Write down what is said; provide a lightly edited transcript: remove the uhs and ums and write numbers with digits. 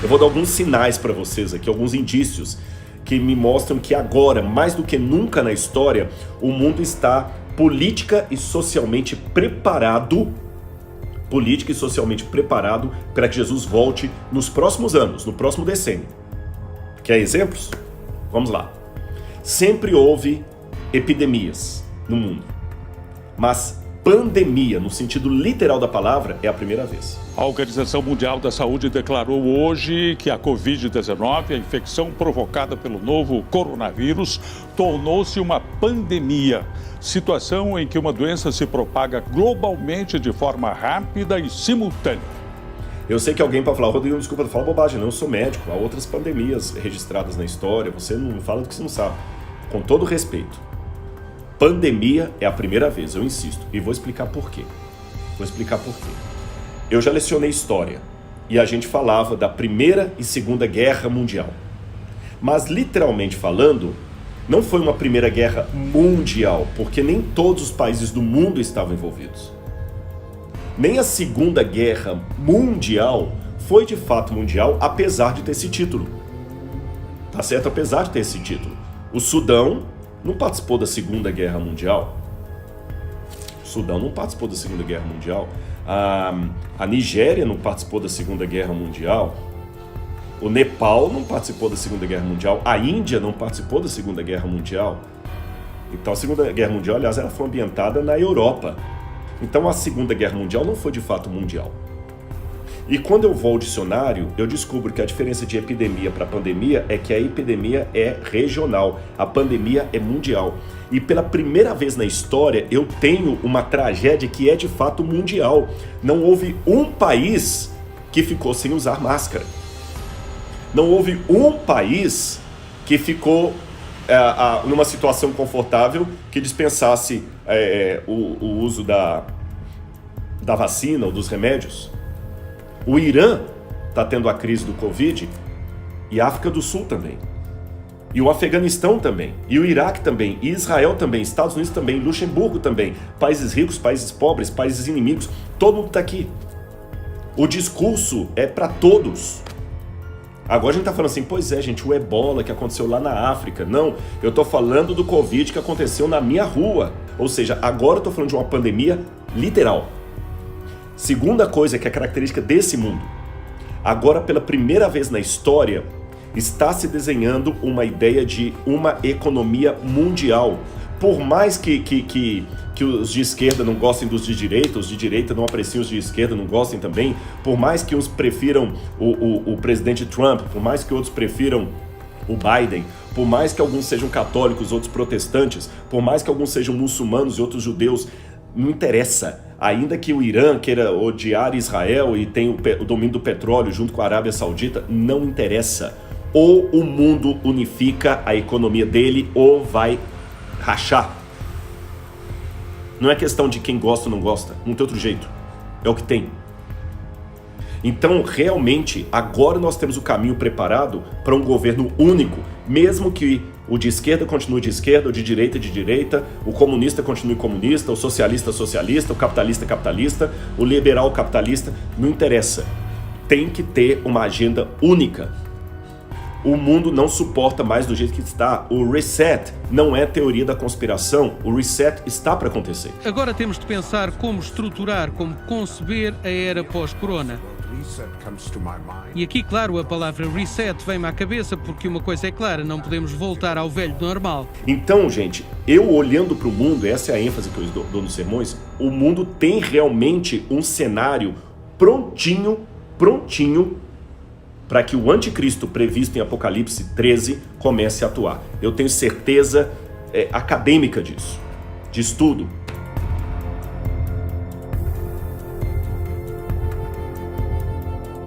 Eu vou dar alguns sinais para vocês aqui, alguns indícios que me mostram que agora, mais do que nunca na história, o mundo está política e socialmente preparado para que Jesus volte nos próximos anos, no próximo decênio. Quer exemplos? Vamos lá. Sempre houve epidemias no mundo, mas pandemia, no sentido literal da palavra, é a primeira vez. A Organização Mundial da Saúde declarou hoje que a Covid-19, a infecção provocada pelo novo coronavírus, tornou-se uma pandemia. Situação em que uma doença se propaga globalmente de forma rápida e simultânea. Eu sei que alguém pode falar, Rodrigo, desculpa, eu falo bobagem, não, eu sou médico, há outras pandemias registradas na história, você não fala do que você não sabe. Com todo respeito, pandemia é a primeira vez, eu insisto, e vou explicar por quê. Eu já lecionei história, e a gente falava da Primeira e Segunda Guerra Mundial. Mas, literalmente falando, não foi uma Primeira Guerra Mundial, porque nem todos os países do mundo estavam envolvidos. Nem a Segunda Guerra Mundial foi de fato mundial, apesar de ter esse título. Tá certo? Apesar de ter esse título. O Sudão não participou da Segunda Guerra Mundial. A Nigéria não participou da Segunda Guerra Mundial. O Nepal não participou da Segunda Guerra Mundial. A Índia não participou da Segunda Guerra Mundial. Então a Segunda Guerra Mundial, aliás, ela foi ambientada na Europa. Então a Segunda Guerra Mundial não foi de fato mundial. E quando eu vou ao dicionário, eu descubro que a diferença de epidemia para pandemia é que a epidemia é regional, a pandemia é mundial. E pela primeira vez na história, eu tenho uma tragédia que é de fato mundial. Não houve um país que ficou sem usar máscara. Não houve um país que ficou numa situação confortável que dispensasse o uso da vacina ou dos remédios. O Irã está tendo a crise do Covid e a África do Sul também. E o Afeganistão também, e o Iraque também, e Israel também, Estados Unidos também, Luxemburgo também, países ricos, países pobres, países inimigos, todo mundo está aqui. O discurso é para todos. Agora a gente está falando assim, pois é, gente, o ebola que aconteceu lá na África. Não, eu estou falando do Covid que aconteceu na minha rua. Ou seja, agora eu estou falando de uma pandemia literal. Segunda coisa que é característica desse mundo. Agora, pela primeira vez na história, está se desenhando uma ideia de uma economia mundial. Por mais que os de esquerda não gostem dos de direita, os de direita não apreciem os de esquerda, não gostem também, por mais que uns prefiram o presidente Trump, por mais que outros prefiram o Biden, por mais que alguns sejam católicos, outros protestantes, por mais que alguns sejam muçulmanos e outros judeus, não interessa. Ainda que o Irã queira odiar Israel e tenha o domínio do petróleo junto com a Arábia Saudita, não interessa. Ou o mundo unifica a economia dele ou vai rachar. Não é questão de quem gosta ou não gosta, não tem outro jeito. É o que tem. Então, realmente, agora nós temos o caminho preparado para um governo único, mesmo que o de esquerda continue de esquerda, o de direita, o comunista continue comunista, o socialista socialista, o capitalista capitalista, o liberal capitalista, não interessa. Tem que ter uma agenda única. O mundo não suporta mais do jeito que está. O reset não é teoria da conspiração, o reset está para acontecer. Agora temos de pensar como estruturar, como conceber a era pós-corona. E aqui, claro, a palavra reset vem-me à cabeça porque uma coisa é clara, não podemos voltar ao velho normal. Então, gente, eu olhando para o mundo, essa é a ênfase que eu dou nos sermões, o mundo tem realmente um cenário prontinho para que o anticristo previsto em Apocalipse 13 comece a atuar. Eu tenho certeza acadêmica disso, de estudo.